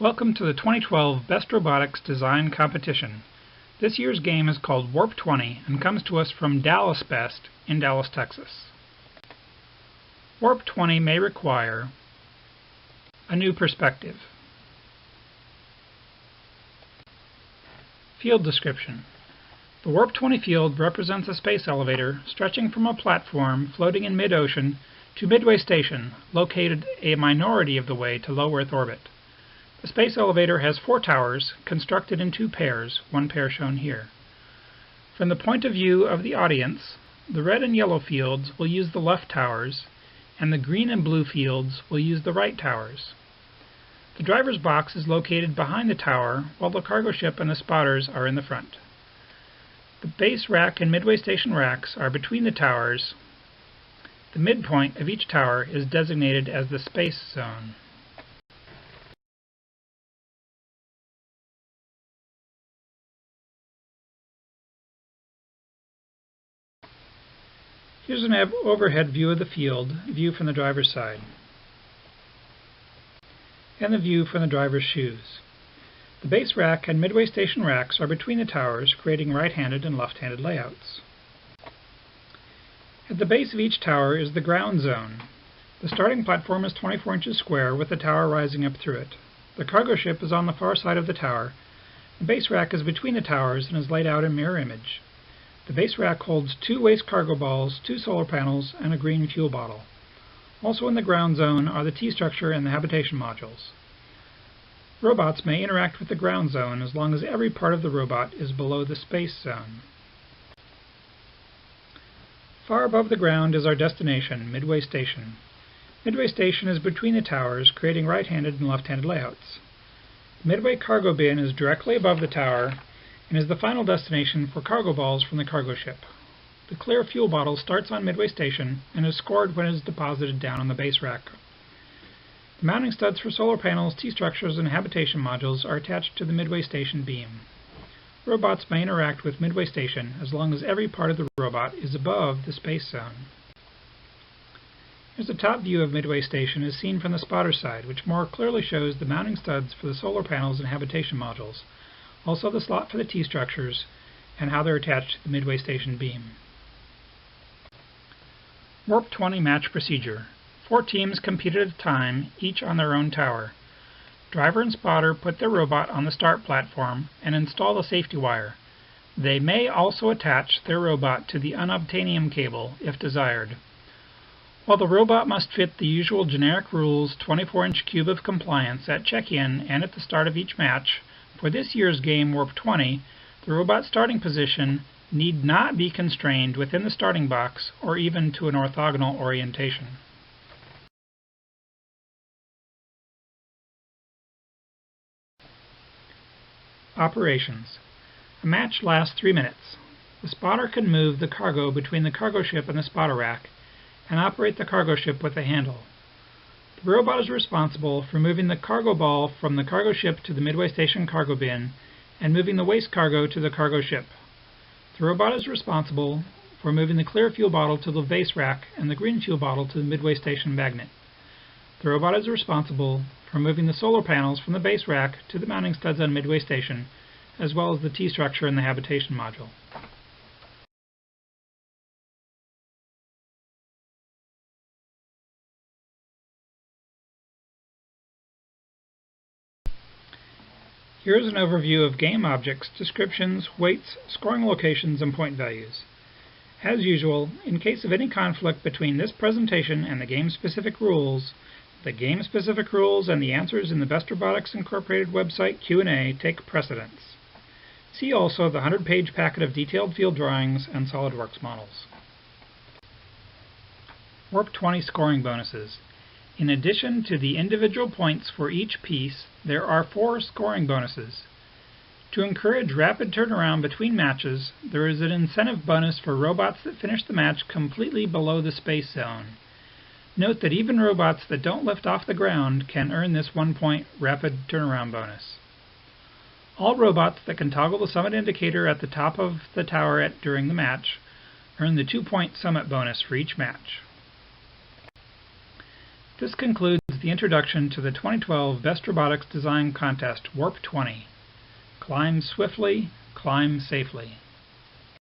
Welcome to the 2012 Best Robotics Design Competition. This year's game is called Warp 20 and comes to us from Dallas Best in Dallas, Texas. Warp 20 may require a new perspective. Field description. The Warp 20 field represents a space elevator stretching from a platform floating in mid-ocean to Midway Station, located a minority of the way to low Earth orbit. The space elevator has 4 towers, constructed in 2 pairs, one pair shown here. From the point of view of the audience, the red and yellow fields will use the left towers, and the green and blue fields will use the right towers. The driver's box is located behind the tower, while the cargo ship and the spotters are in the front. The base rack and Midway Station racks are between the towers. The midpoint of each tower is designated as the space zone. Here's an overhead view of the field, view from the driver's side, and the view from the driver's shoes. The base rack and Midway Station racks are between the towers, creating right-handed and left-handed layouts. At the base of each tower is the ground zone. The starting platform is 24 inches square, with the tower rising up through it. The cargo ship is on the far side of the tower. The base rack is between the towers and is laid out in mirror image. The base rack holds 2 waste cargo balls, 2 solar panels, and a green fuel bottle. Also in the ground zone are the T-structure and the habitation modules. Robots may interact with the ground zone as long as every part of the robot is below the space zone. Far above the ground is our destination, Midway Station. Midway Station is between the towers, creating right-handed and left-handed layouts. The Midway Cargo Bin is directly above the tower and is the final destination for cargo balls from the cargo ship. The clear fuel bottle starts on Midway Station and is scored when it is deposited down on the base rack. The mounting studs for solar panels, T-structures, and habitation modules are attached to the Midway Station beam. Robots may interact with Midway Station as long as every part of the robot is above the space zone. Here's a top view of Midway Station as seen from the spotter side, which more clearly shows the mounting studs for the solar panels and habitation modules, also the slot for the T-structures, and how they're attached to the Midway Station beam. Warp 20 match procedure. 4 teams compete at a time, each on their own tower. Driver and spotter put their robot on the start platform and install the safety wire. They may also attach their robot to the unobtainium cable if desired. While the robot must fit the usual generic rules 24-inch cube of compliance at check-in and at the start of each match, for this year's game, Warp 20, the robot starting position need not be constrained within the starting box or even to an orthogonal orientation. Operations. A match lasts 3 minutes. The spotter can move the cargo between the cargo ship and the spotter rack and operate the cargo ship with a handle. The robot is responsible for moving the cargo ball from the cargo ship to the Midway Station cargo bin and moving the waste cargo to the cargo ship. The robot is responsible for moving the clear fuel bottle to the base rack and the green fuel bottle to the Midway Station magnet. The robot is responsible for moving the solar panels from the base rack to the mounting studs on Midway Station, as well as the T-structure and the habitation module. Here is an overview of game objects, descriptions, weights, scoring locations, and point values. As usual, in case of any conflict between this presentation and the game-specific rules, the game-specific rules and the answers in the Best Robotics Incorporated website Q&A take precedence. See also the 100-page packet of detailed field drawings and SOLIDWORKS models. Warp 20 scoring bonuses. In addition to the individual points for each piece, there are 4 scoring bonuses. To encourage rapid turnaround between matches, there is an incentive bonus for robots that finish the match completely below the space zone. Note that even robots that don't lift off the ground can earn this 1-point rapid turnaround bonus. All robots that can toggle the summit indicator at the top of the tower during the match earn the 2-point summit bonus for each match. This concludes the introduction to the 2012 Best Robotics Design Contest Warp 20. Climb swiftly, climb safely.